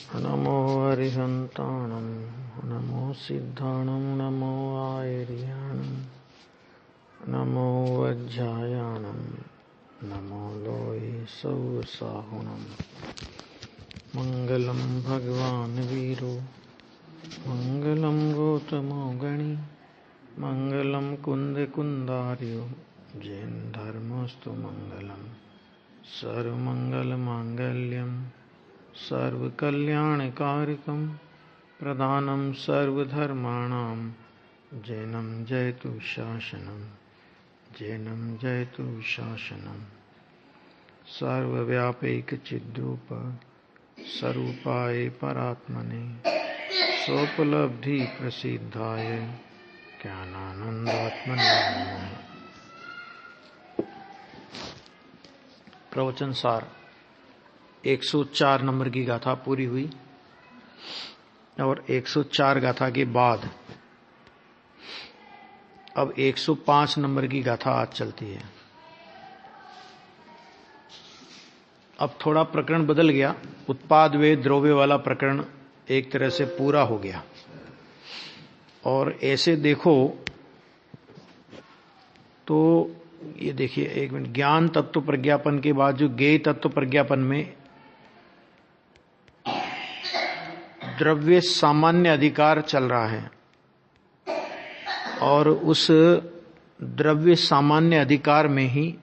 नमो हरिहन्ताणं नमो सिद्धाणं नमो आयर्याणं नमो वज्रायाणं नमो लोये सौसाहुणं। मंगलम भगवान वीरो मंगलम गौतमो गणी मंगलम कुंद कुंदार्यो जैन धर्मस्तु मंगलम सर्वमंगल मांगल्यम सर्वकल्याणकारकं प्रधानं सर्वधर्माणां जैनं जयतु शासनं जैनं जयतु शासनं। सर्वव्यापैकचिद्रूप स्वरूपाय परात्मने स्वोपलब्धि प्रसिद्धाय ज्ञानानंदात्मने नमः। प्रवचन सार 104 नंबर की गाथा पूरी हुई और 104 गाथा के बाद अब 105 नंबर की गाथा आज चलती है। अब थोड़ा प्रकरण बदल गया, उत्पाद वे द्रव्य वाला प्रकरण एक तरह से पूरा हो गया। और ऐसे देखो तो ये देखिए एक मिनट, ज्ञान तत्व प्रज्ञापन के बाद जो ज्ञेय तत्व प्रज्ञापन में द्रव्य सामान्य अधिकार चल रहा है और उस द्रव्य सामान्य अधिकार में ही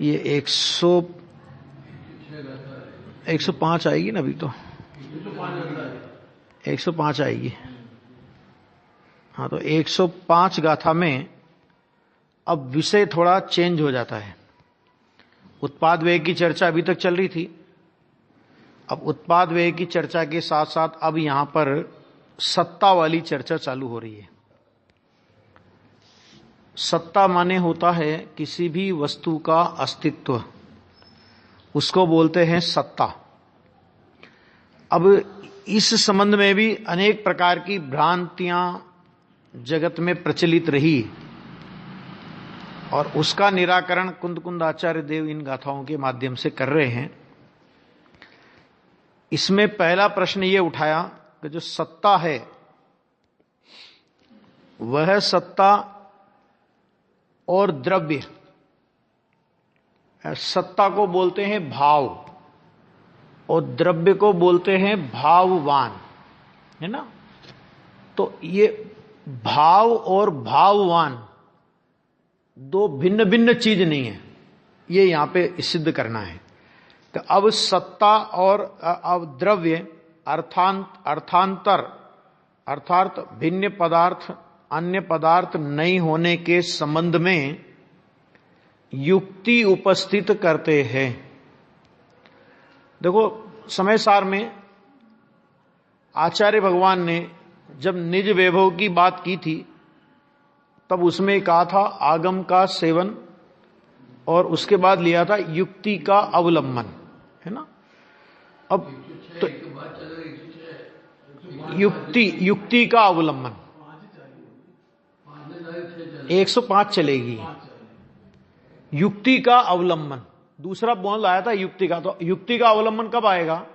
ये 105 आएगी ना, अभी तो 105 आएगी। हाँ, तो 105 गाथा में अब विषय थोड़ा चेंज हो जाता है। उत्पाद व्यय की चर्चा अभी तक चल रही थी, अब उत्पाद व्यय की चर्चा के साथ साथ अब यहां पर सत्ता वाली चर्चा चालू हो रही है। सत्ता माने होता है किसी भी वस्तु का अस्तित्व, उसको बोलते हैं सत्ता। अब इस संबंध में भी अनेक प्रकार की भ्रांतियां जगत में प्रचलित रही और उसका निराकरण कुंद कुंद आचार्य देव इन गाथाओं के माध्यम से कर रहे हैं। इसमें पहला प्रश्न ये उठाया कि जो सत्ता है वह सत्ता और द्रव्य, सत्ता को बोलते हैं भाव और द्रव्य को बोलते हैं भाववान, है ना। तो ये भाव और भाववान दो भिन्न भिन्न चीज नहीं है, ये यहां पे सिद्ध करना है। तो अब सत्ता और अब द्रव्य अर्थांतर अर्थात भिन्न पदार्थ अन्य पदार्थ नहीं होने के संबंध में युक्ति उपस्थित करते हैं। देखो, समय सार में आचार्य भगवान ने जब निज वैभव की बात की थी तब उसमें कहा था आगम का सेवन और उसके बाद लिया था युक्ति का अवलंबन, है ना। अब तो युक्ति का अवलंबन 105 चलेगी। युक्ति का अवलंबन दूसरा बोल आया था युक्ति का, तो युक्ति का अवलंबन कब आएगा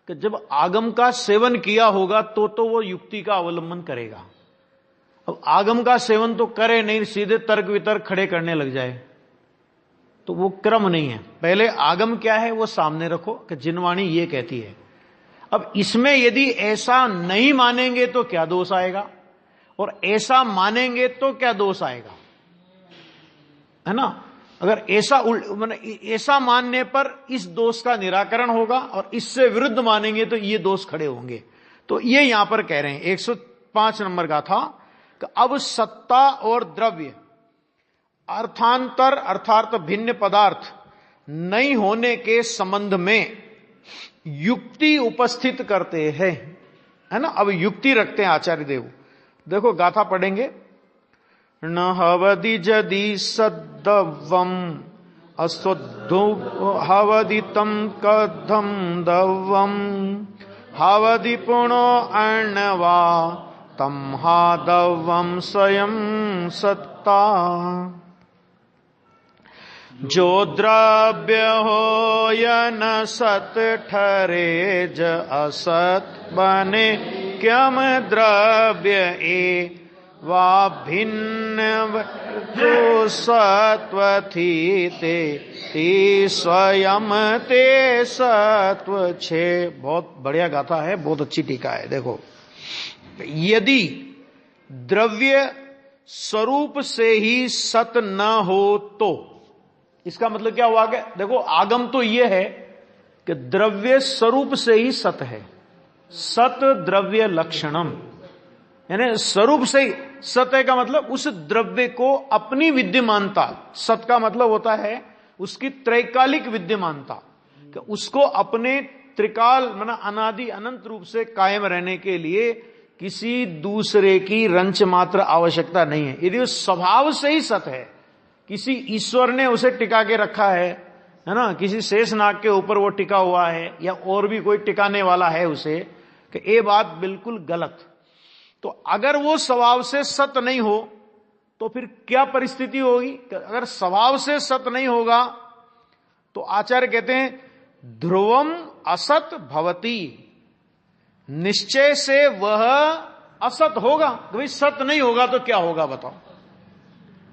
कि जब आगम का सेवन किया होगा तो वो युक्ति का अवलंबन करेगा। अब आगम का सेवन तो करे नहीं, सीधे तर्क वितर्क खड़े करने लग जाए तो वो क्रम नहीं है। पहले आगम क्या है वो सामने रखो कि जिनवाणी ये कहती है। अब इसमें यदि ऐसा नहीं मानेंगे तो क्या दोष आएगा और ऐसा मानेंगे तो क्या दोष आएगा, है ना। अगर ऐसा मानने पर इस दोष का निराकरण होगा और इससे विरुद्ध मानेंगे तो ये दोष खड़े होंगे। तो ये यहां पर कह रहे हैं 105 नंबर का था कि अब सत्ता और द्रव्य अर्थांतर अर्थात भिन्न पदार्थ नहीं होने के संबंध में युक्ति उपस्थित करते हैं, है ना। अब युक्ति रखते हैं आचार्य देव। देखो गाथा पढ़ेंगे। न हवदि जदि सद्दवम अस्वद्धो हवदितम कद्धम दवम हवदि पुणो अर्णवा तम हादवम स्वयं सत्ता। जो द्रव्य हो या न सत ठहरे, ज असत बने क्यम द्रव्य ए, वा भिन्न जो सत्व थी ते, ती स्वयं ते सत्व छे। बहुत बढ़िया गाथा है, बहुत अच्छी टीका है। देखो, यदि द्रव्य स्वरूप से ही सत न हो तो इसका मतलब क्या हुआ? देखो, आगम तो यह है कि द्रव्य स्वरूप से ही सत है। सत द्रव्य लक्षणम, यानी स्वरूप से ही सत है का मतलब उस द्रव्य को अपनी विद्यमानता, सत का मतलब होता है उसकी त्रैकालिक विद्यमानता, कि उसको अपने त्रिकाल माना अनादि अनंत रूप से कायम रहने के लिए किसी दूसरे की रंच मात्र आवश्यकता नहीं है। यदि वो स्वभाव से ही सत है, किसी ईश्वर ने उसे टिका के रखा है ना, किसी शेष नाग के ऊपर वो टिका हुआ है, या और भी कोई टिकाने वाला है उसे, कि ये बात बिल्कुल गलत। तो अगर वो स्वभाव से सत नहीं हो तो फिर क्या परिस्थिति होगी? अगर स्वभाव से सत नहीं होगा तो आचार्य कहते हैं ध्रुवम असत भवती, निश्चय से वह असत होगा। तो भाई सत नहीं होगा तो क्या होगा बताओ?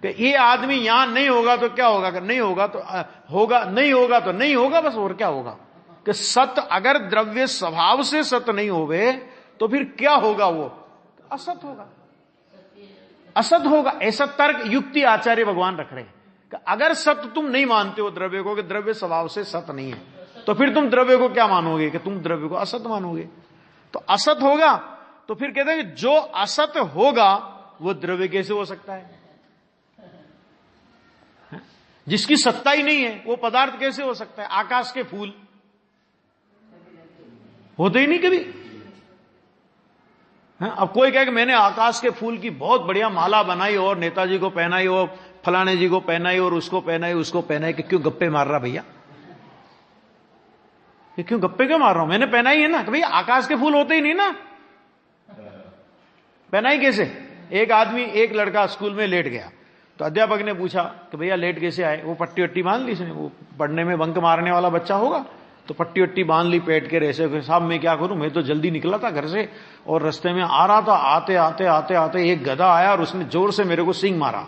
कि ये आदमी यहां नहीं होगा तो क्या होगा? अगर नहीं होगा तो होगा, नहीं होगा तो नहीं होगा, बस। और क्या होगा? कि सत, अगर द्रव्य स्वभाव से सत नहीं होवे तो फिर क्या होगा? वो असत होगा, असत होगा। ऐसा तर्क युक्ति आचार्य भगवान रख रहे हैं कि अगर सत तुम नहीं मानते हो द्रव्य को, कि द्रव्य स्वभाव से सत नहीं है, तो फिर तुम द्रव्य को क्या मानोगे? कि तुम द्रव्य को असत मानोगे। तो असत होगा तो फिर कहते हैं कि जो असत होगा वो द्रव्य कैसे हो सकता है? जिसकी सत्ता ही नहीं है वो पदार्थ कैसे हो सकता है? आकाश के फूल होते ही नहीं कभी। अब कोई कहे कि मैंने आकाश के फूल की बहुत बढ़िया माला बनाई और नेताजी को पहनाई और फलाने जी को पहनाई और उसको पहनाई उसको पहनाई, कि क्यों गप्पे मार रहा भैया? कि क्यों गप्पे क्यों मार रहा हूं? मैंने पहनाई है ना। कि भैया आकाश के फूल होते ही नहीं ना, पहनाई कैसे? एक आदमी, एक लड़का स्कूल में लेट गया तो अध्यापक ने पूछा कि भैया लेट कैसे आए? वो पट्टी वट्टी बांध ली इसने, वो पढ़ने में बंक मारने वाला बच्चा होगा, तो पट्टी वट्टी बांध ली पेट के रेसे। फिर साहब मैं क्या करूं, मैं तो जल्दी निकला था घर से और रास्ते में आ रहा था, आते आते आते आते एक गधा आया और उसने जोर से मेरे को सींग मारा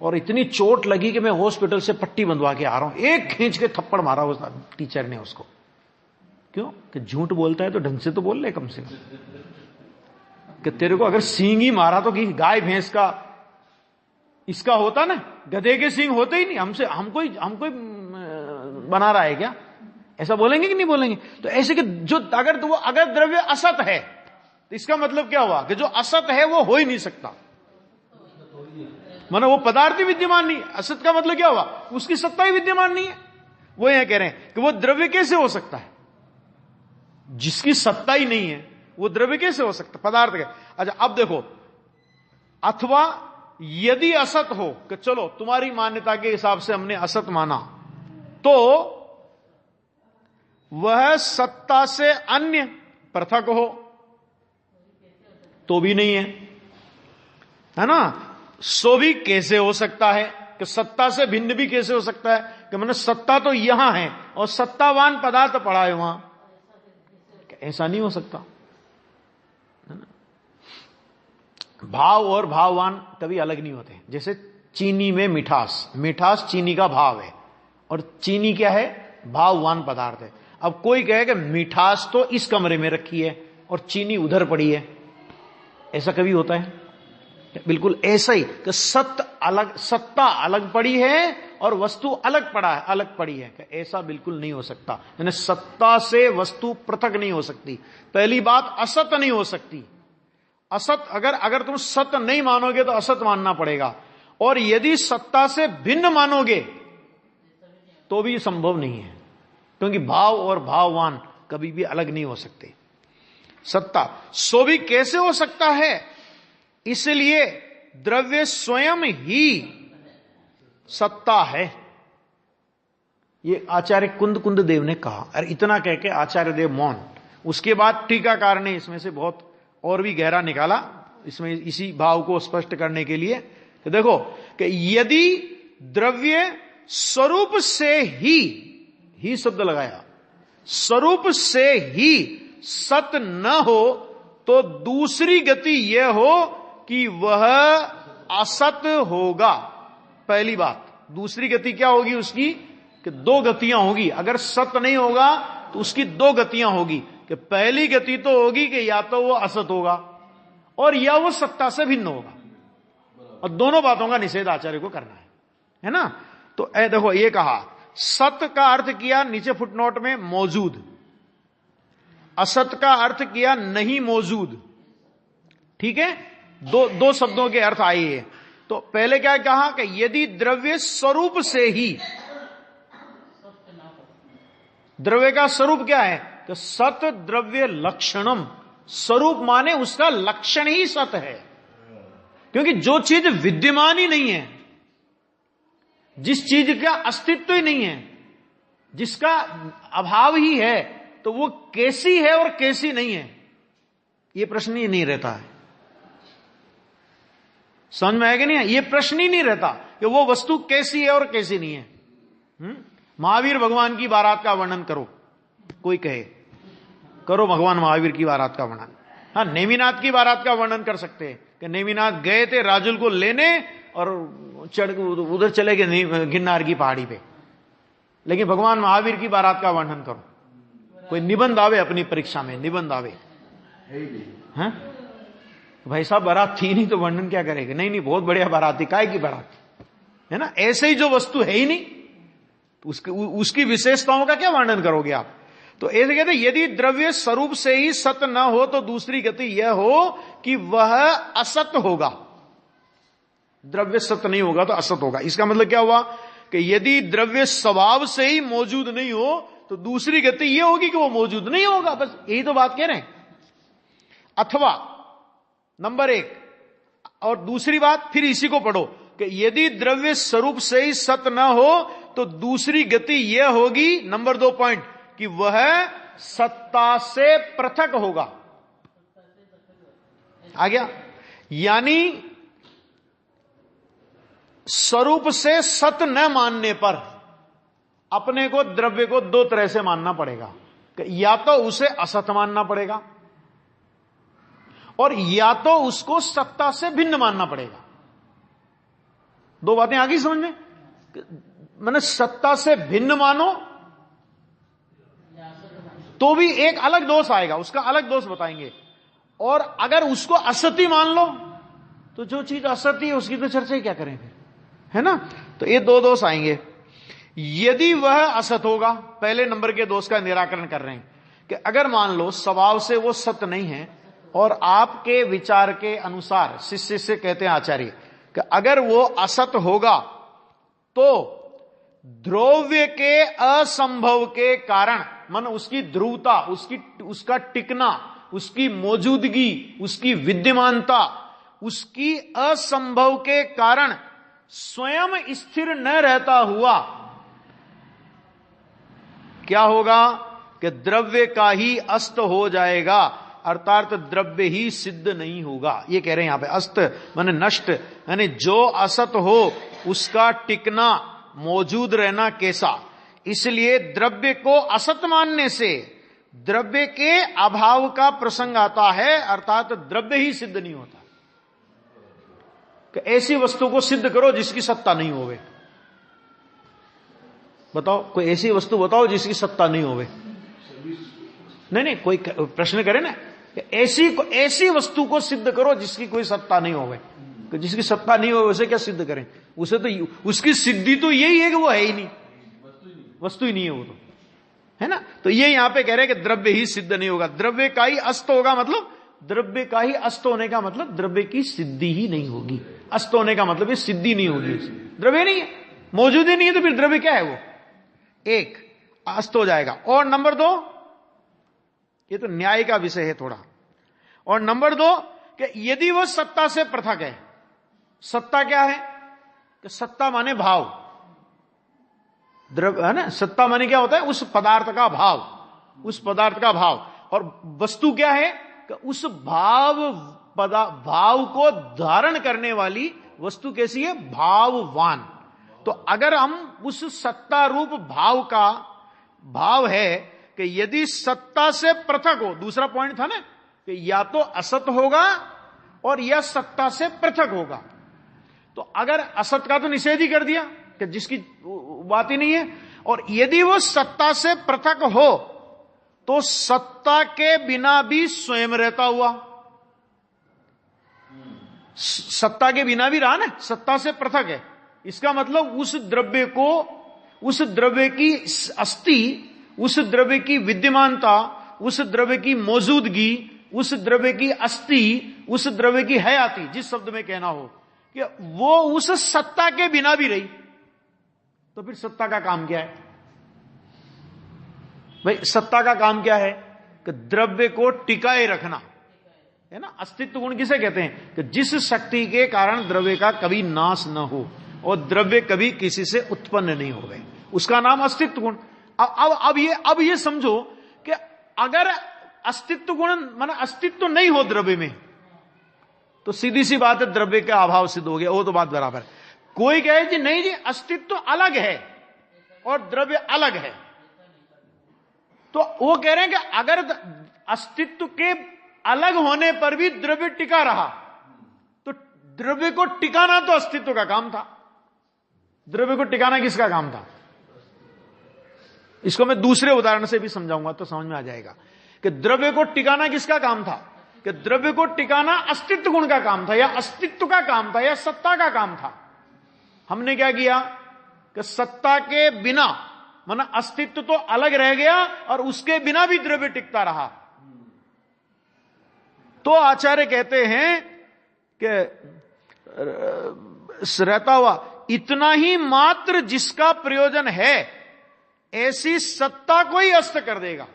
और इतनी चोट लगी कि मैं हॉस्पिटल से पट्टी बंधवा के आ रहा हूं। एक खींच के थप्पड़ मारा उस टीचर ने उसको। क्यों? कि झूठ बोलता है तो ढंग से तो बोल ले कम से कम, कि तेरे को अगर सींग ही मारा तो कि गाय भैंस का इसका होता ना, गधे के सींग होते ही नहीं। हमको बना रहा है क्या? ऐसा बोलेंगे कि नहीं बोलेंगे? तो ऐसे कि जो अगर द्रव्य असत है तो इसका मतलब क्या हुआ? कि जो असत है वो हो ही नहीं सकता, मानो वो पदार्थ ही विद्यमान नहीं। असत का मतलब क्या हुआ? उसकी सत्ता ही विद्यमान नहीं है। वो यह कह रहे हैं कि वो द्रव्य कैसे हो सकता है? जिसकी सत्ता ही नहीं है वो द्रव्य कैसे हो सकता? पदार्थ का। अच्छा अब देखो, अथवा यदि असत हो, कि चलो तुम्हारी मान्यता के हिसाब से हमने असत माना, तो वह सत्ता से अन्य पृथक हो तो भी नहीं है ना? सो भी कैसे हो सकता है? कि सत्ता से भिन्न भी कैसे हो सकता है? कि मैंने सत्ता तो यहां है और सत्तावान पदार्थ पड़ा है वहां, ऐसा नहीं हो सकता, है ना? भाव और भाववान कभी अलग नहीं होते। जैसे चीनी में मिठास, मिठास चीनी का भाव है और चीनी क्या है? भाववान पदार्थ है। अब कोई कहे कि मिठास तो इस कमरे में रखी है और चीनी उधर पड़ी है, ऐसा कभी होता है? बिल्कुल ऐसा ही कि सत्ता अलग पड़ी है और वस्तु अलग पड़ी है, कि ऐसा बिल्कुल नहीं हो सकता। यानी सत्ता से वस्तु पृथक नहीं हो सकती। पहली बात, असत नहीं हो सकती। असत अगर तुम सत्य नहीं मानोगे तो असत मानना पड़ेगा, और यदि सत्ता से भिन्न मानोगे तो भी संभव नहीं है, क्योंकि भाव और भाववान कभी भी अलग नहीं हो सकते। सत्ता सो भी कैसे हो सकता है? इसलिए द्रव्य स्वयं ही सत्ता है। ये आचार्य कुंद देव ने कहा, और इतना कह के आचार्य देव मौन। उसके बाद टीकाकार ने इसमें से बहुत और भी गहरा निकाला, इसमें इसी भाव को स्पष्ट करने के लिए। तो देखो कि यदि द्रव्य स्वरूप से ही शब्द लगाया, स्वरूप से ही सत न हो तो दूसरी गति यह हो कि वह असत होगा। पहली बात। दूसरी गति क्या होगी उसकी? कि दो गतियां होगी। अगर सत नहीं होगा तो उसकी दो गतियां होगी, कि पहली गति तो होगी कि या तो वो असत होगा और या वो सत्ता से भिन्न होगा, और दोनों बातों का निषेध आचार्य को करना है ना। तो देखो ये कहा, सत का अर्थ किया नीचे फुटनोट में मौजूद, असत का अर्थ किया नहीं मौजूद। ठीक है, दो शब्दों के अर्थ आए हैं। तो पहले क्या कहा कि यदि द्रव्य स्वरूप से ही, द्रव्य का स्वरूप क्या है? कि सत द्रव्य लक्षणम, स्वरूप माने उसका लक्षण ही सत है। क्योंकि जो चीज विद्यमान ही नहीं है, जिस चीज का अस्तित्व ही नहीं है, जिसका अभाव ही है, तो वो कैसी है और कैसी नहीं है, ये प्रश्न ही नहीं रहता है। समझ में आएगा? नहीं, ये प्रश्न ही नहीं रहता कि वो वस्तु कैसी है और कैसी नहीं है। महावीर भगवान की बारात का वर्णन करो, कोई कहे करो भगवान महावीर की बारात का वर्णन। हाँ, नेमिनाथ की बारात का वर्णन कर सकते हैं कि नेमिनाथ गए थे राजुल को लेने और चढ़ उधर चले गए गिरनार की पहाड़ी पे। लेकिन भगवान महावीर की बारात का वर्णन करो, कोई निबंध आवे अपनी परीक्षा में, निबंध आवे। हाँ भाई साहब, बारात थी नहीं तो वर्णन क्या करेंगे? नहीं बहुत बढ़िया बारात थी, काय की बारात है ना। ऐसे ही जो वस्तु है ही नहीं, तो उसकी विशेषताओं का क्या वर्णन करोगे आप? तो ऐसे कहते यदि द्रव्य स्वरूप से ही सत न हो तो दूसरी गति यह हो कि वह असत होगा। द्रव्य सत नहीं होगा तो असत होगा। इसका मतलब क्या हुआ कि यदि द्रव्य स्वभाव से ही मौजूद नहीं हो तो दूसरी गति यह होगी कि वो मौजूद नहीं होगा। बस यही तो बात कह रहे हैं। अथवा नंबर एक, और दूसरी बात फिर इसी को पढ़ो कि यदि द्रव्य स्वरूप से ही सत न हो तो दूसरी गति यह होगी, नंबर 2 पॉइंट, कि वह सत्ता से पृथक होगा। आ गया? यानी स्वरूप से सत न मानने पर अपने को द्रव्य को दो तरह से मानना पड़ेगा, या तो उसे असत मानना पड़ेगा और या तो उसको सत्ता से भिन्न मानना पड़ेगा। दो बातें आ गई समझ में? मैंने सत्ता से भिन्न मानो तो भी एक अलग दोष आएगा, उसका अलग दोष बताएंगे। और अगर उसको असत्य मान लो तो जो चीज असत्य है उसकी तो चर्चा ही क्या करेंगे, है ना। तो ये दो दोष आएंगे। यदि वह असत होगा, पहले नंबर के दोष का निराकरण कर रहे हैं कि अगर मान लो स्वभाव से वो सत्य नहीं है और आपके विचार के अनुसार शिष्य से कहते हैं आचार्य कि अगर वो असत होगा तो द्रव्य के असंभव के कारण, मन उसकी ध्रुवता, उसका टिकना, उसकी मौजूदगी, उसकी विद्यमानता, उसकी असंभव के कारण स्वयं स्थिर न रहता हुआ क्या होगा कि द्रव्य का ही अस्त हो जाएगा, अर्थात द्रव्य ही सिद्ध नहीं होगा। ये कह रहे हैं यहां पे अस्त माने नष्ट, यानी जो असत हो उसका टिकना, मौजूद रहना कैसा। इसलिए द्रव्य को असत मानने से द्रव्य के अभाव का प्रसंग आता है, अर्थात द्रव्य ही सिद्ध नहीं होता। कि ऐसी वस्तु को सिद्ध करो जिसकी सत्ता नहीं होवे। बताओ कोई ऐसी वस्तु बताओ जिसकी सत्ता नहीं होवे। नहीं कोई प्रश्न करे ना, ऐसी वस्तु को सिद्ध करो जिसकी कोई सत्ता नहीं होवे। जिसकी सत्ता नहीं होवे उसे क्या सिद्ध करें? उसे तो उसकी सिद्धि तो यही है कि वो है ही नहीं, वस्तु ही नहीं है वो तो, है ना। तो ये यहां पे कह रहे हैं कि द्रव्य ही सिद्ध नहीं होगा। द्रव्य का ही अस्त होगा, मतलब द्रव्य का ही अस्त होने का मतलब द्रव्य की सिद्धि ही नहीं होगी। अस्त होने का मतलब ये सिद्धि नहीं होगी, द्रव्य नहीं है, मौजूद ही नहीं है, तो फिर द्रव्य क्या है? वो एक अस्त हो जाएगा। और नंबर 2, ये तो न्याय का विषय है थोड़ा। और नंबर 2 कि यदि वह सत्ता से पृथक है, सत्ता क्या है? कि सत्ता माने भाव, द्रव्य है ना। सत्ता माने क्या होता है? उस पदार्थ का भाव, उस पदार्थ का भाव। और वस्तु क्या है? कि उस भाव को धारण करने वाली वस्तु कैसी है? भाववान। तो अगर हम उस सत्ता रूप भाव का भाव है कि यदि सत्ता से पृथक हो, दूसरा पॉइंट था ना कि या तो असत होगा और या सत्ता से पृथक होगा, तो अगर असत का तो निषेध ही कर दिया कि जिसकी बात ही नहीं है, और यदि वो सत्ता से पृथक हो तो सत्ता के बिना भी स्वयं रहता हुआ, सत्ता के बिना भी रहा ना, सत्ता से पृथक है, इसका मतलब उस द्रव्य को, उस द्रव्य की अस्थि, उस द्रव्य की विद्यमानता, उस द्रव्य की मौजूदगी, उस द्रव्य की अस्थि, उस द्रव्य की हयाती, जिस शब्द में कहना हो कि वो उस सत्ता के बिना भी रही, तो फिर सत्ता का काम क्या है भाई? सत्ता का काम क्या है कि द्रव्य को टिकाए रखना है ना। अस्तित्व गुण किसे कहते हैं कि जिस शक्ति के कारण द्रव्य का कभी नाश न हो और द्रव्य कभी किसी से उत्पन्न नहीं हो गए, उसका नाम अस्तित्व गुण। अब ये समझो कि अगर अस्तित्व गुण माना अस्तित्व नहीं हो द्रव्य में, तो सीधी सी बात है द्रव्य का अभाव सिद्ध हो गया, वो तो बात बराबर है। कोई कहे जी नहीं जी अस्तित्व अलग है और द्रव्य अलग है, तो वो कह रहे हैं कि अगर अस्तित्व के अलग होने पर भी द्रव्य टिका रहा, तो द्रव्य को टिकाना तो अस्तित्व का काम था। द्रव्य को टिकाना किसका काम था? इसको मैं दूसरे उदाहरण से भी समझाऊंगा तो समझ में आ जाएगा कि द्रव्य को टिकाना किसका काम था। कि द्रव्य को टिकाना अस्तित्व गुण का काम था, या अस्तित्व का काम था, या सत्ता का काम था। हमने क्या किया कि सत्ता के बिना माना अस्तित्व तो अलग रह गया और उसके बिना भी द्रव्य टिकता रहा। तो आचार्य कहते हैं कि रहता हुआ इतना ही मात्र जिसका प्रयोजन है, ऐसी सत्ता को ही अस्त कर देगा।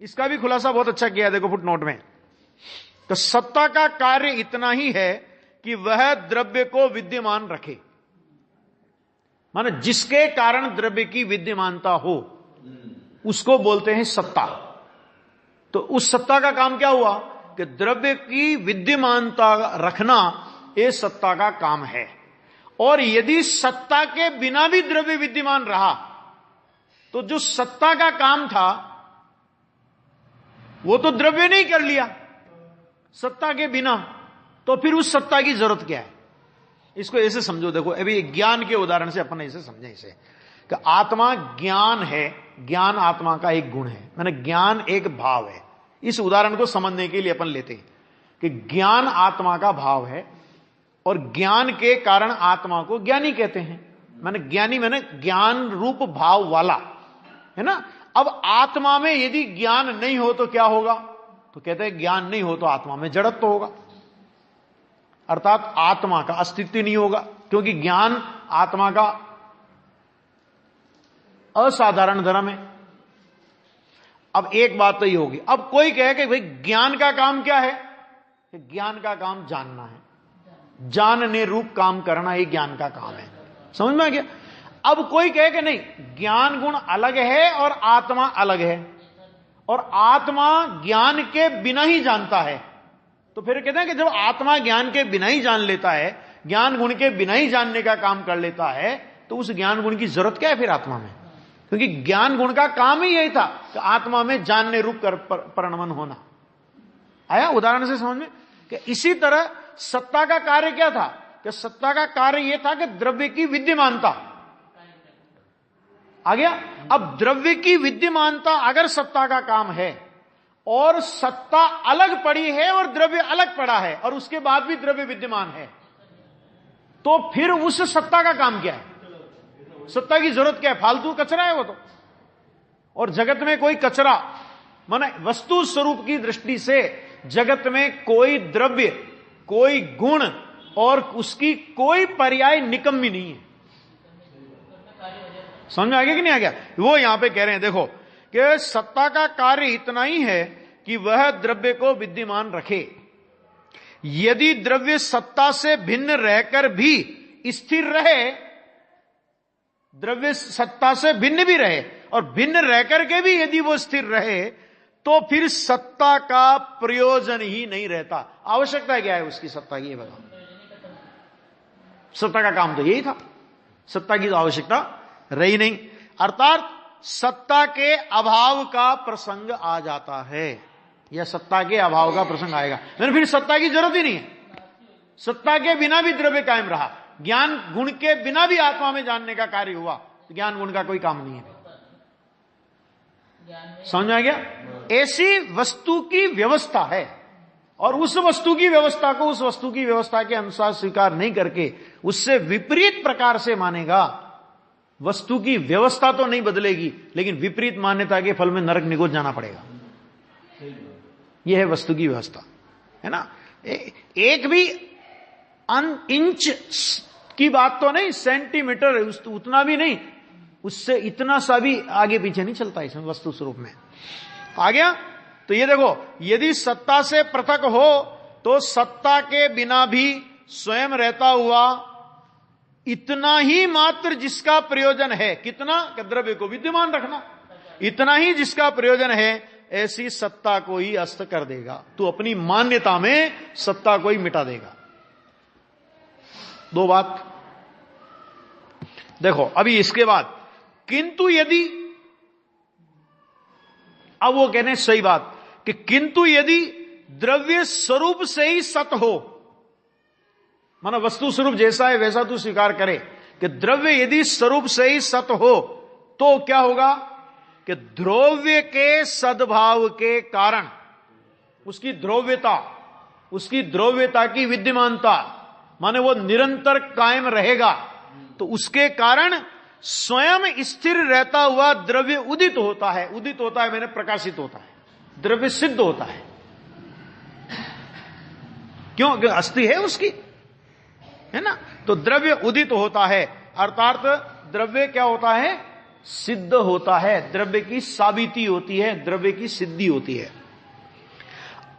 इसका भी खुलासा बहुत अच्छा किया है, देखो फुटनोट में। तो सत्ता का कार्य इतना ही है कि वह द्रव्य को विद्यमान रखे, माने जिसके कारण द्रव्य की विद्यमानता हो उसको बोलते हैं सत्ता। तो उस सत्ता का काम क्या हुआ कि द्रव्य की विद्यमानता रखना, ये सत्ता का काम है। और यदि सत्ता के बिना भी द्रव्य विद्यमान रहा, तो जो सत्ता का काम था वो तो द्रव्य नहीं कर लिया सत्ता के बिना, तो फिर उस सत्ता की जरूरत क्या है? इसको ऐसे समझो, देखो अभी ज्ञान के उदाहरण से अपन ऐसे समझें इसे कि आत्मा ज्ञान है, ज्ञान आत्मा का एक गुण है, माने ज्ञान एक भाव है। इस उदाहरण को समझने के लिए अपन लेते हैं कि ज्ञान आत्मा का भाव है और ज्ञान के कारण आत्मा को ज्ञानी कहते हैं। माने ज्ञानी माने ज्ञान रूप भाव वाला, है ना। अब आत्मा में यदि ज्ञान नहीं हो तो क्या होगा? तो कहते हैं ज्ञान नहीं हो तो आत्मा में जड़त्व होगा, अर्थात आत्मा का अस्तित्व नहीं होगा, क्योंकि ज्ञान आत्मा का असाधारण धर्म है। अब एक बात तो ये होगी, अब कोई कहे कि भाई ज्ञान का काम क्या है? ज्ञान का काम जानना है, जानने रूप काम करना, ये ज्ञान का काम है। समझ में आ गया? अब कोई कहे कि नहीं, ज्ञान गुण अलग है और आत्मा अलग है, और आत्मा ज्ञान के बिना ही जानता है, तो फिर कहते हैं कि जब आत्मा ज्ञान के बिना ही जान लेता है, ज्ञान गुण के बिना ही जानने का काम कर लेता है, तो उस ज्ञान गुण की जरूरत क्या है फिर आत्मा में? क्योंकि ज्ञान गुण का काम ही यही था कि आत्मा में जानने रूप कर परिणमन होना। आया उदाहरण से समझ में? कि इसी तरह सत्ता का कार्य क्या था? कि सत्ता का कार्य यह था कि द्रव्य की विद्यमानता। आ गया? अब द्रव्य की विद्यमानता अगर सत्ता का काम है और सत्ता अलग पड़ी है और द्रव्य अलग पड़ा है और उसके बाद भी द्रव्य विद्यमान है, तो फिर उस सत्ता का काम क्या है? सत्ता की जरूरत क्या है? फालतू कचरा है वो तो। और जगत में कोई कचरा माने वस्तु स्वरूप की दृष्टि से जगत में कोई द्रव्य, कोई गुण और उसकी कोई पर्याय निकम्मी नहीं है। समझ में आ गया कि नहीं आ गया? वो यहां पे कह रहे हैं, देखो कि सत्ता का कार्य इतना ही है कि वह द्रव्य को विद्यमान रखे। यदि द्रव्य सत्ता से भिन्न रहकर भी स्थिर रहे, द्रव्य सत्ता से भिन्न भी रहे और भिन्न रहकर के भी यदि वो स्थिर रहे, तो फिर सत्ता का प्रयोजन ही नहीं रहता। आवश्यकता क्या है उसकी सत्ता की? ये बताओ। सत्ता का काम तो यही था सत्ता की तो आवश्यकता रही नहीं, अर्थात सत्ता के अभाव का प्रसंग आ जाता है, या सत्ता के अभाव का प्रसंग आएगा, मैंने फिर सत्ता की जरूरत ही नहीं है। सत्ता के बिना भी द्रव्य कायम रहा, ज्ञान गुण के बिना भी आत्मा में जानने का कार्य हुआ, तो ज्ञान गुण का कोई काम नहीं है। समझ में आ गया? ऐसी वस्तु की व्यवस्था है, और उस वस्तु की व्यवस्था को उस वस्तु की व्यवस्था के अनुसार स्वीकार नहीं करके उससे विपरीत प्रकार से मानेगा, वस्तु की व्यवस्था तो नहीं बदलेगी, लेकिन विपरीत मान्यता के फल में नरक निगोज जाना पड़ेगा। यह है वस्तु की व्यवस्था, है ना। एक भी इंच की बात तो नहीं, सेंटीमीटर उतना भी नहीं, उससे इतना सा भी आगे पीछे नहीं चलता इसमें वस्तु स्वरूप में। आ गया? तो ये देखो, यदि सत्ता से पृथक हो तो सत्ता के बिना भी स्वयं रहता हुआ इतना ही मात्र जिसका प्रयोजन है, कितना? कि द्रव्य को विद्यमान रखना, इतना ही जिसका प्रयोजन है, ऐसी सत्ता को ही अस्त कर देगा। तो अपनी मान्यता में सत्ता को ही मिटा देगा। दो बात देखो अभी इसके बाद, किंतु यदि, अब वो कहने सही बात कि किंतु यदि द्रव्य स्वरूप से ही सत हो, माना वस्तु स्वरूप जैसा है वैसा तू स्वीकार करे, कि द्रव्य यदि स्वरूप से ही सत हो तो क्या होगा कि द्रव्य के सद्भाव के कारण उसकी द्रव्यता की विद्यमानता, माने वो निरंतर कायम रहेगा, तो उसके कारण स्वयं स्थिर रहता हुआ द्रव्य उदित होता है। उदित होता है मैंने प्रकाशित होता है, द्रव्य सिद्ध होता है। क्यों? अस्थि है उसकी, है ना। तो द्रव्य उदित होता है, अर्थात द्रव्य क्या होता है? सिद्ध होता है, द्रव्य की साबिती होती है, द्रव्य की सिद्धि होती है।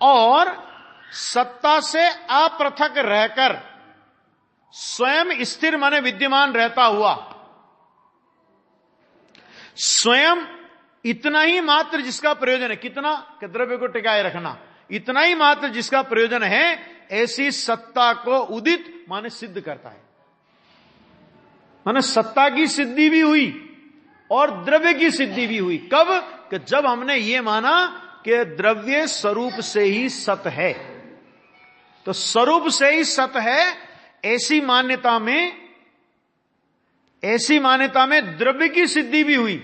और सत्ता से अपृथक रहकर स्वयं स्थिर माने विद्यमान रहता हुआ, स्वयं इतना ही मात्र जिसका प्रयोजन है, कितना? कि द्रव्य को टिकाए रखना, इतना ही मात्र जिसका प्रयोजन है, ऐसी सत्ता को उदित माने सिद्ध करता है। माने सत्ता की सिद्धि भी हुई और द्रव्य की सिद्धि भी हुई। कब? कि जब हमने ये माना कि द्रव्य स्वरूप से ही सत है। तो स्वरूप से ही सत है, ऐसी मान्यता में द्रव्य की सिद्धि भी हुई,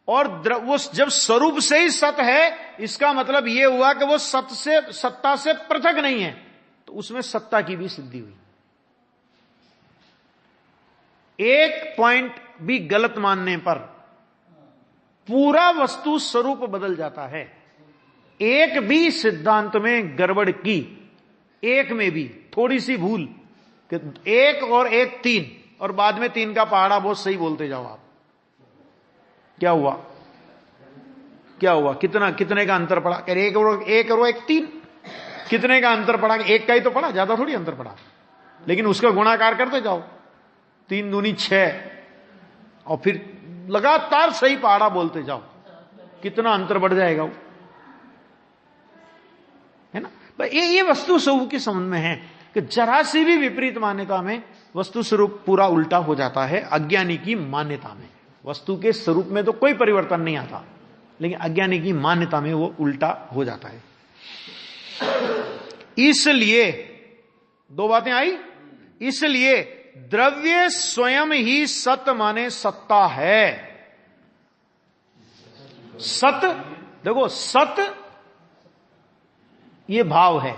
और वो जब स्वरूप से ही सत है, इसका मतलब यह हुआ कि वो सत्ता से पृथक नहीं है, तो उसमें सत्ता की भी सिद्धि हुई। एक पॉइंट भी गलत मानने पर पूरा वस्तु स्वरूप बदल जाता है। एक भी सिद्धांत में गड़बड़ की, एक में भी थोड़ी सी भूल, कि 1 और 1 3, और बाद में 3 का पहाड़ा बहुत सही बोलते जाओ आप, क्या हुआ? कितने का अंतर पड़ा? 1 और 1 3, कितने का अंतर पड़ा? 1 का ही तो पड़ा, ज्यादा थोड़ी अंतर पड़ा। लेकिन उसका गुणाकार करते जाओ, 3 दूनी 6, और फिर लगातार सही पहाड़ा बोलते जाओ, कितना अंतर बढ़ जाएगा वो, है ना। ये वस्तु स्वरूप की समझ में है कि जरा सी भी विपरीत मान्यता में वस्तु स्वरूप पूरा उल्टा हो जाता है। अज्ञानी की मान्यता में वस्तु के स्वरूप में तो कोई परिवर्तन नहीं आता, लेकिन अज्ञानी की मान्यता में वो उल्टा हो जाता है। इसलिए दो बातें आई, इसलिए द्रव्य स्वयं ही सत माने सत्ता है। सत देखो, सत ये भाव है,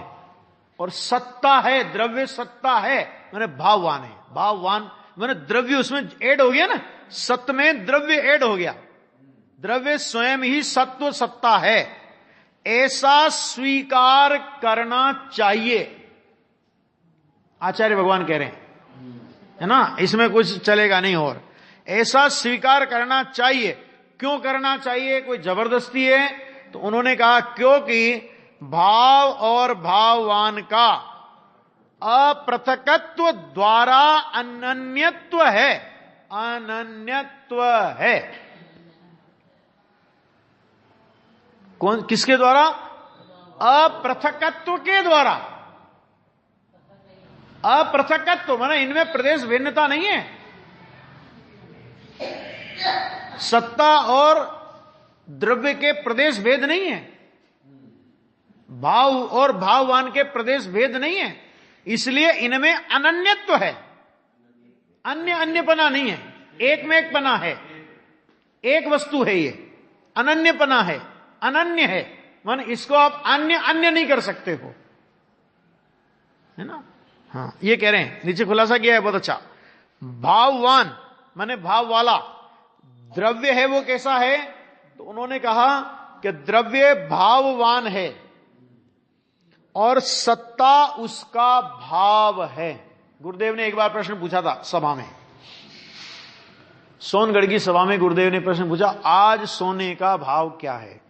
और सत्ता है, द्रव्य सत्ता है माने भाववान है। भाववान माने द्रव्य उसमें ऐड हो गया ना, सत्य में द्रव्य ऐड हो गया। द्रव्य स्वयं ही सत्व सत्ता है, ऐसा स्वीकार करना चाहिए। आचार्य भगवान कह रहे हैं, है ना, इसमें कुछ चलेगा नहीं। और ऐसा स्वीकार करना चाहिए। क्यों करना चाहिए? कोई जबरदस्ती है? तो उन्होंने कहा क्योंकि भाव और भाववान का अपृथकत्व द्वारा अनन्यत्व है। अनन्यत्व है कौन, किसके द्वारा? अपृथकत्व के द्वारा। अपृथकत्व माने इनमें प्रदेश भिन्नता नहीं है, सत्ता और द्रव्य के प्रदेश भेद नहीं है, भाव और भाववान के प्रदेश भेद नहीं है, इसलिए इनमें अनन्यत्व है, अन्य अन्यपना नहीं है, एक में एक पना है, एक वस्तु है, ये अनन्यपना है, अनन्य है, मान इसको आप अन्य अन्य नहीं कर सकते हो, है ना। हाँ, ये कह रहे हैं, नीचे खुलासा किया है बहुत अच्छा। भाववान माने भाव वाला, द्रव्य है वो कैसा है, तो उन्होंने कहा कि द्रव्य भाववान है और सत्ता उसका भाव है। गुरुदेव ने एक बार प्रश्न पूछा था सभा में, सोनगढ़ की सभा में गुरुदेव ने प्रश्न पूछा, आज सोने का भाव क्या है।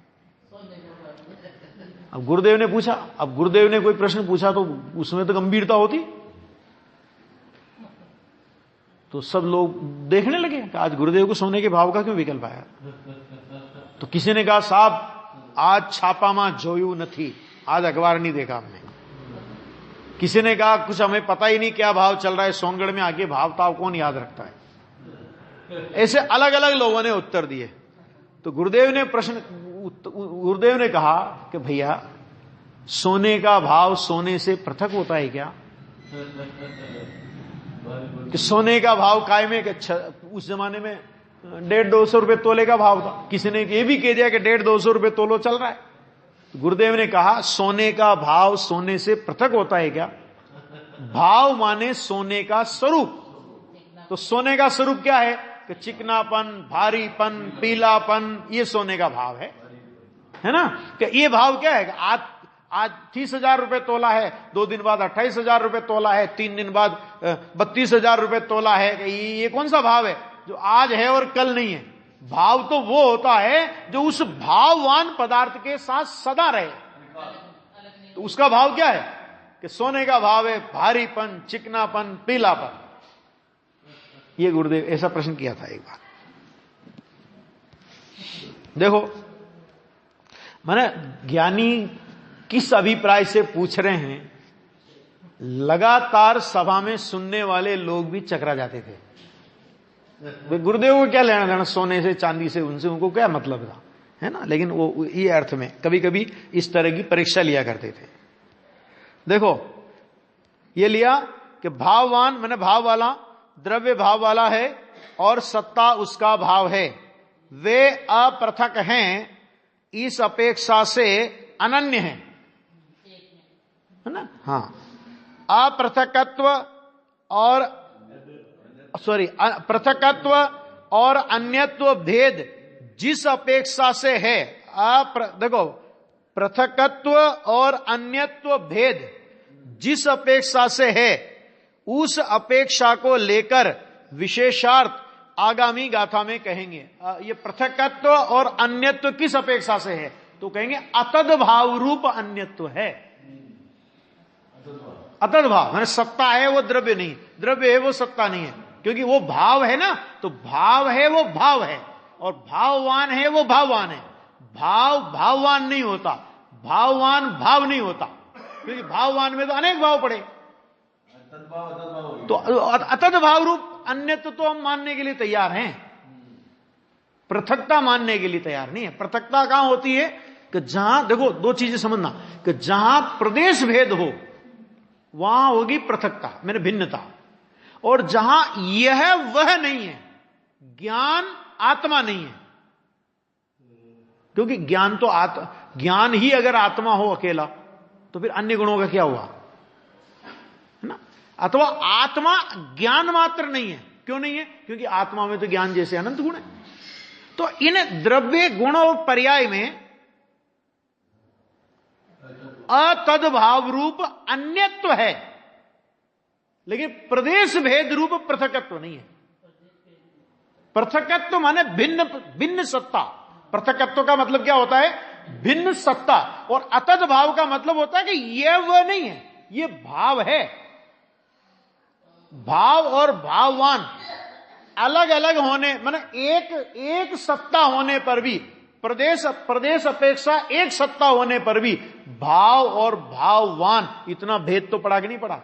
अब गुरुदेव ने पूछा, अब गुरुदेव ने कोई प्रश्न पूछा तो उसमें तो गंभीरता होती, तो सब लोग देखने लगे कि आज गुरुदेव को सोने के भाव का क्यों विकल्प आया। तो किसी ने कहा, साहब आज छापामा जोयू नहीं, आज अखबार नहीं देखा हमने। किसी ने कहा, कुछ हमें पता ही नहीं क्या भाव चल रहा है सोनगढ़ में, आगे भाव ताव कौन याद रखता है। ऐसे अलग अलग लोगों ने उत्तर दिए। तो गुरुदेव ने कहा कि भैया सोने का भाव सोने से पृथक होता है क्या, कि सोने का भाव कायमे के उस जमाने में 150-200 रुपए तोले का भाव था, किसी ने ये भी कह दिया कि 150-200 रुपए तोलो चल रहा है। तो गुरुदेव ने कहा, सोने का भाव सोने से पृथक होता है क्या, भाव माने सोने का स्वरूप। तो सोने का स्वरूप क्या है कि चिकनापन, भारीपन, पीलापन, ये सोने का भाव है ना। कि ये भाव क्या है, आज 30,000 रुपए तोला है, 2 दिन बाद 28,000 रुपए तोला है, 3 दिन बाद 32,000 रुपए तोला है, ये कौन सा भाव है जो आज है और कल नहीं है। भाव तो वो होता है जो उस भाववान पदार्थ के साथ सदा रहे। तो उसका भाव क्या है कि सोने का भाव है भारीपन, चिकनापन, पीलापन। ये गुरुदेव ऐसा प्रश्न किया था एक बार। देखो माने ज्ञानी किस अभिप्राय से पूछ रहे हैं, लगातार सभा में सुनने वाले लोग भी चकरा जाते थे। गुरुदेव को क्या लेना देना सोने से, चांदी से, उनसे उनको क्या मतलब था, है ना। लेकिन वो ये अर्थ में कभी कभी इस तरह की परीक्षा लिया करते थे। देखो ये लिया कि भाववान माने भाव वाला, द्रव्य भाव वाला है और सत्ता उसका भाव है, वे अपृथक हैं, इस अपेक्षा से अनन्य हैं, है ना। हाँ, अपृथकत्व और पृथकत्व और अन्यत्व भेद जिस अपेक्षा से है, देखो पृथकत्व और अन्यत्व भेद जिस अपेक्षा से है, उस अपेक्षा को लेकर विशेषार्थ आगामी गाथा में कहेंगे। ये पृथकत्व और अन्यत्व किस अपेक्षा से है, तो कहेंगे अतद भाव रूप अन्यत्व है। अतद भाव माने सत्ता है वो द्रव्य नहीं, द्रव्य है वो सत्ता नहीं है, क्योंकि वो भाव है ना, तो भाव है वो भाव है, और भाववान है वो भाववान है। भाव भाववान नहीं होता, भाववान भाव नहीं होता, क्योंकि भाववान में तो अनेक भाव पड़े। तो अतद भाव रूप अन्यत्व तो हम मानने के लिए तैयार हैं, पृथकता मानने के लिए तैयार नहीं है। पृथकता कहां होती है कि जहां, देखो दो चीजें समझना, कि जहां प्रदेश भेद हो वहां होगी पृथकता, मैंने भिन्नता, और जहां यह वह नहीं है, ज्ञान आत्मा नहीं है, क्योंकि ज्ञान तो ज्ञान ही अगर आत्मा हो अकेला तो फिर अन्य गुणों का क्या हुआ, है ना। अथवा आत्मा ज्ञान मात्र नहीं है, क्यों नहीं है, क्योंकि आत्मा में तो ज्ञान जैसे अनंत गुण है। तो इन द्रव्य गुण और पर्याय में अतद्भाव रूप अन्यत्व है, लेकिन प्रदेश भेद रूप पृथकत्व नहीं है। पृथकत्व माने भिन्न भिन्न सत्ता, पृथकत्व का मतलब क्या होता है, भिन्न सत्ता, और अतद भाव का मतलब होता है कि यह वह नहीं है, यह भाव है। भाव और भाववान अलग अलग होने माने एक सत्ता होने पर भी, प्रदेश अपेक्षा एक सत्ता होने पर भी भाव और भाववान, इतना भेद तो पड़ा कि नहीं पड़ा।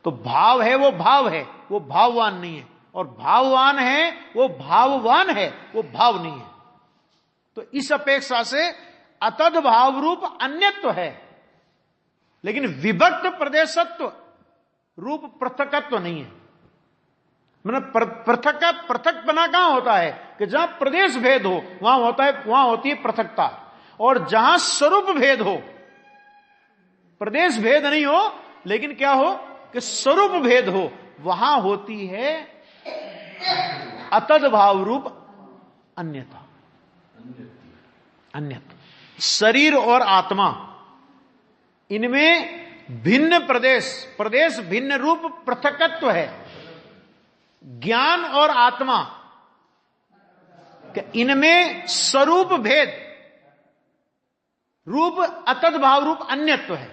तो भाव है वो भाव है, वो भाववान नहीं है, और भाववान है वो भाववान है, वो भाव नहीं है। तो इस अपेक्षा से अतद भाव रूप अन्यत्व है, लेकिन विभक्त प्रदेशत्व रूप पृथकत्व नहीं है। मतलब पृथकपना कहां होता है कि जहां प्रदेश भेद हो वहां होती है पृथकता, और जहां स्वरूप भेद हो, प्रदेश भेद नहीं हो लेकिन क्या हो कि स्वरूप भेद हो, वहां होती है अतद भाव रूप अन्यता। शरीर और आत्मा, इनमें भिन्न प्रदेश भिन्न रूप पृथकत्व है। ज्ञान और आत्मा, इनमें स्वरूप भेद, रूप अतद भाव रूप अन्यत्व है।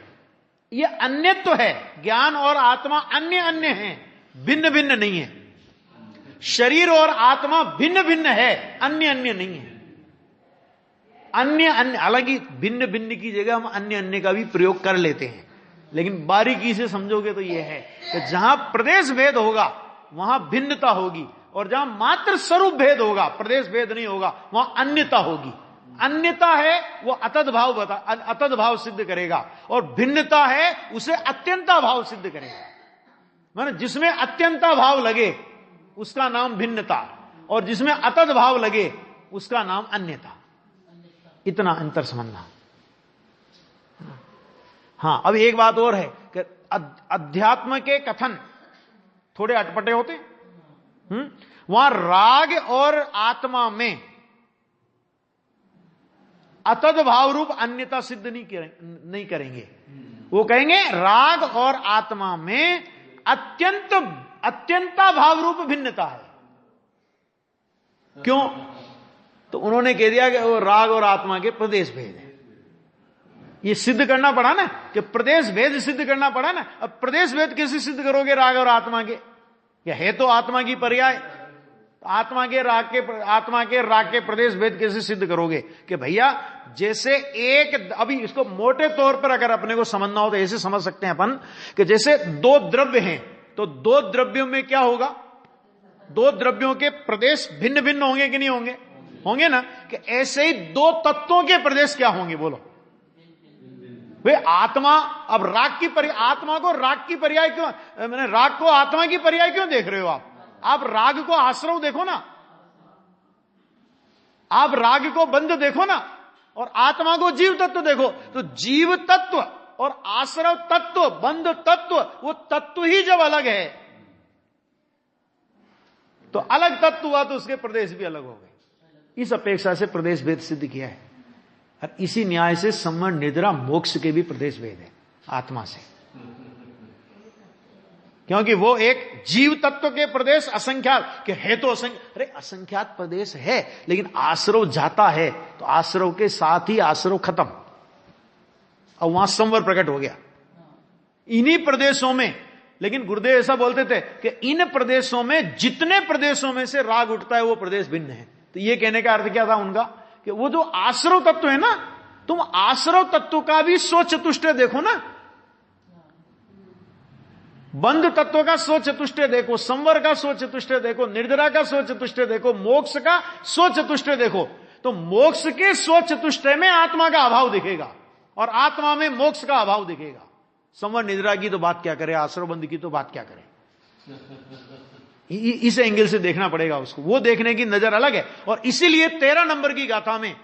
यह अन्यत्व है, ज्ञान और आत्मा अन्य अन्य हैं, भिन्न भिन्न नहीं है। शरीर और आत्मा भिन्न भिन्न है, अन्य अन्य नहीं है। अन्य अन्य, हालांकि भिन्न भिन्न की जगह हम अन्य अन्य का भी प्रयोग कर लेते हैं, लेकिन बारीकी से समझोगे तो यह है कि जहां प्रदेश भेद होगा वहां भिन्नता होगी, और जहां मात्र स्वरूप भेद होगा, प्रदेश भेद नहीं होगा, वहां अन्यता होगी। अन्यता है वो अतद भाव सिद्ध करेगा, और भिन्नता है उसे अत्यंता भाव सिद्ध करेगा। माने जिसमें अत्यंता भाव लगे उसका नाम भिन्नता, और जिसमें अतद भाव लगे उसका नाम अन्यता। इतना अंतर समझना। हां, अब एक बात और है कि अध्यात्म के कथन थोड़े अटपटे होते, वहां राग और आत्मा में अतद भाव रूप अन्यता सिद्ध नहीं करेंगे। वो कहेंगे राग और आत्मा में अत्यंता भाव रूप भिन्नता है। क्यों? तो उन्होंने कह दिया कि वो राग और आत्मा के प्रदेश भेद है। ये सिद्ध करना पड़ा ना कि प्रदेश भेद सिद्ध करना पड़ा ना। अब प्रदेश भेद कैसे सिद्ध करोगे राग और आत्मा के? क्या है तो आत्मा की पर्याय, आत्मा के राग के प्रदेश भेद कैसे सिद्ध करोगे? कि भैया जैसे एक, अभी इसको मोटे तौर पर अगर अपने को समझना हो तो ऐसे समझ सकते हैं अपन कि जैसे दो द्रव्य हैं, तो दो द्रव्यों में क्या होगा? दो द्रव्यों के प्रदेश भिन्न भिन्न होंगे कि नहीं होंगे? होंगे ना। कि ऐसे ही दो तत्वों के प्रदेश क्या होंगे? बोलो वे आत्मा। अब आत्मा को राग की पर्याय क्यों, मैंने राग को आत्मा की पर्याय क्यों देख रहे हो आप राग को आश्रव देखो ना, आप राग को बंध देखो ना, और आत्मा को जीव तत्व देखो। तो जीव तत्व और आश्रव तत्व, बंध तत्व, वो तत्व ही जब अलग है तो अलग तत्व हुआ तो उसके प्रदेश भी अलग हो गए। इस अपेक्षा से प्रदेश भेद सिद्ध किया है, और इसी न्याय से संवर निद्रा मोक्ष के भी प्रदेश भेद है आत्मा से, क्योंकि वो एक जीव तत्व के प्रदेश असंख्यात के है तो अरे असंख्यात प्रदेश है, लेकिन आश्रव जाता है तो आश्रव के साथ ही आश्रव खत्म, और वहां संवर प्रकट हो गया इन्हीं प्रदेशों में। लेकिन गुरुदेव ऐसा बोलते थे कि इन प्रदेशों में, जितने प्रदेशों में से राग उठता है वो प्रदेश भिन्न है। तो ये कहने का अर्थ क्या था उनका कि वो जो आश्रव तत्व है ना, तुम आश्रव तत्व का भी स्वचतुष्टय देखो ना, बंध तत्व का स्वचतुष्टय देखो, संवर का स्वचतुष्टय देखो, निर्जरा का स्वचतुष्टय देखो, मोक्ष का स्वचतुष्टय देखो। तो मोक्ष के स्वचतुष्टय में आत्मा का अभाव दिखेगा और आत्मा में मोक्ष का अभाव दिखेगा। संवर निद्रा की तो बात क्या करे, आश्रव बंध की तो बात क्या करे। इस एंगल से देखना पड़ेगा उसको, वो देखने की नजर अलग है। और इसीलिए 13 नंबर की गाथा में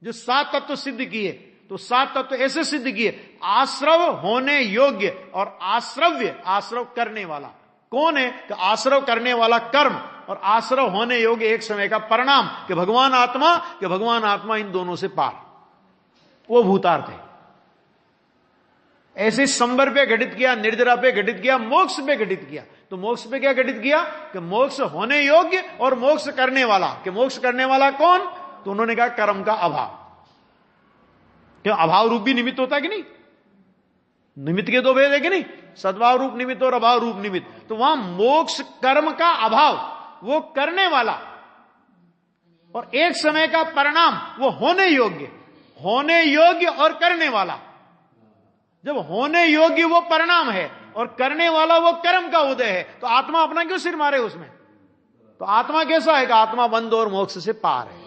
जो 7 तत्व सिद्ध किए, तो 7 तत्व ऐसे सिद्ध किए, आश्रव होने योग्य और आश्रव्य, आश्रव करने वाला कौन है? कि आश्रव करने वाला कर्म और आश्रव होने योग्य एक समय का परिणाम, कि भगवान आत्मा इन दोनों से पार, वो भूतार्थ है। ऐसे संवर पे घटित किया, निर्जरा पे घटित किया, मोक्ष पे घटित किया। तो मोक्ष पे क्या घटित किया? कि मोक्ष होने योग्य और मोक्ष करने वाला। कि मोक्ष करने वाला कौन? तो उन्होंने कहा कर्म का अभाव। क्यों? अभाव रूप भी निमित्त होता है कि नहीं? निमित्त के दो भेद है कि नहीं? सद्भाव रूप निमित्त और अभाव रूप निमित्त। तो वहां मोक्ष कर्म का अभाव, वो करने वाला, और एक समय का परिणाम वो होने योग्य और करने वाला। जब होने योग्य वो परिणाम है और करने वाला वो कर्म का उदय है, तो आत्मा अपना क्यों सिर मारे उसमें? तो आत्मा कैसा है कि आत्मा बंध और मोक्ष से पार है,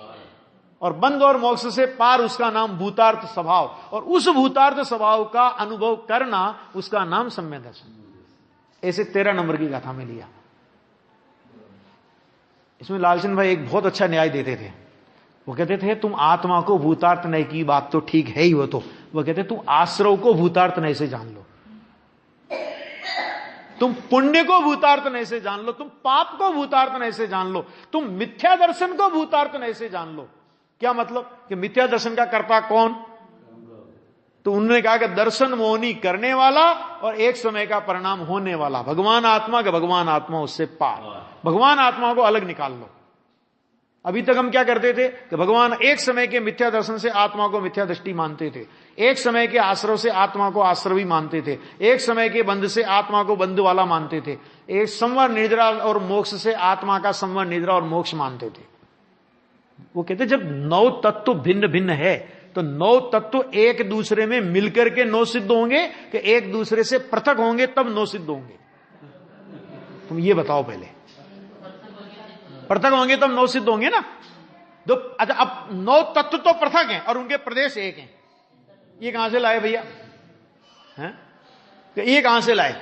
और बंध और मोक्ष से पार उसका नाम भूतार्थ स्वभाव, और उस भूतार्थ स्वभाव का अनुभव करना उसका नाम सम्यक दर्शन। ऐसे 13 नंबर की गाथा में लिया। इसमें लालचंद भाई एक बहुत अच्छा न्याय देते थे। वो कहते थे तुम आत्मा को भूतार्थ नहीं की बात तो ठीक है ही, वो कहते तुम आश्रव को भूतार्थ नहीं से जान लो, तुम पुण्य को भूतार्थ नहीं से जान लो, तुम पाप को भूतार्थ नहीं से जान लो, तुम मिथ्या दर्शन को भूतार्थ नहीं से जान लो। क्या मतलब कि मिथ्या दर्शन का कर्ता कौन? तो उन्होंने कहा कि दर्शन मोहनी करने वाला और एक समय का परिणाम होने वाला भगवान आत्मा का, भगवान आत्मा उससे पार। भगवान आत्मा को अलग निकाल लो। अभी तक हम क्या करते थे कि भगवान एक समय के मिथ्या दर्शन से आत्मा को मिथ्या दृष्टि मानते थे, एक समय के आश्रव से आत्मा को आश्रवी मानते थे, एक समय के बंध से आत्मा को बंध वाला मानते थे, एक संवर निद्रा और मोक्ष से आत्मा का संवर निद्रा और मोक्ष मानते थे। वो कहते जब 9 तत्व भिन्न भिन्न है तो 9 तत्व एक दूसरे में मिलकर के 9 सिद्ध होंगे कि एक दूसरे से पृथक होंगे तब 9 सिद्ध होंगे? तुम ये बताओ पहले। पृथक होंगे तब 9 सिद्ध होंगे ना। तो अच्छा, अब 9 तत्व तो पृथक हैं और उनके प्रदेश एक हैं। ये कहां से लाए भैया? ये कहां से लाए?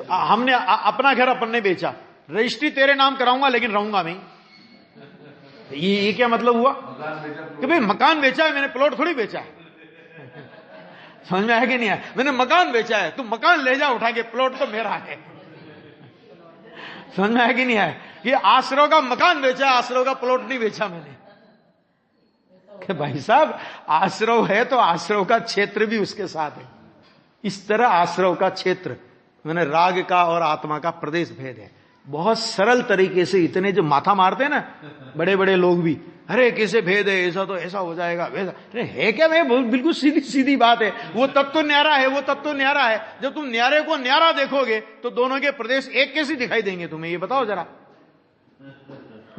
हमने अपना घर अपन ने बेचा, रजिस्ट्री तेरे नाम कराऊंगा लेकिन रहूंगा मैं। ये क्या मतलब हुआ कि भाई मकान बेचा है मैंने, प्लॉट थोड़ी बेचा है। समझ में आया कि नहीं आया? मैंने मकान बेचा है, तुम मकान ले जा उठा के, प्लॉट तो मेरा है। समझ में आया कि नहीं आया? ये आश्रव का मकान बेचा, आश्रव का प्लॉट नहीं बेचा मैंने। कि भाई साहब आश्रव है तो आश्रव का क्षेत्र भी उसके साथ है। इस तरह आश्रव का क्षेत्र मैंने राग का और आत्मा का प्रदेश भेद है। बहुत सरल तरीके से इतने जो माथा मारते हैं ना बड़े बड़े लोग भी, अरे कैसे भेद है, ऐसा तो ऐसा हो जाएगा, वैसा। अरे है क्या भाई? बिल्कुल सीधी सीधी बात है। वो तत्व न्यारा है, वो तत्व न्यारा है। जब तुम न्यारे को न्यारा देखोगे तो दोनों के प्रदेश एक कैसे दिखाई देंगे तुम्हें? ये बताओ जरा।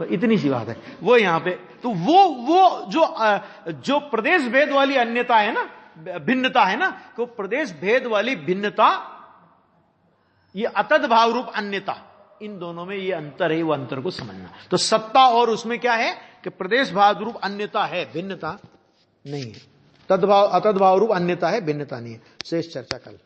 इतनी सी बात है वो यहां पे। तो वो जो प्रदेश भेद वाली अन्यता है ना, भिन्नता है ना, तो प्रदेश भेद वाली भिन्नता, ये अतद भाव रूप अन्यता, इन दोनों में ये अंतर है। वो अंतर को समझना। तो सत्ता और उसमें क्या है कि प्रदेश भाव रूप अन्यता है, भिन्नता नहीं है। तद्भाव अतद्भाव रूप अन्यता है, भिन्नता नहीं है। शेष चर्चा कल।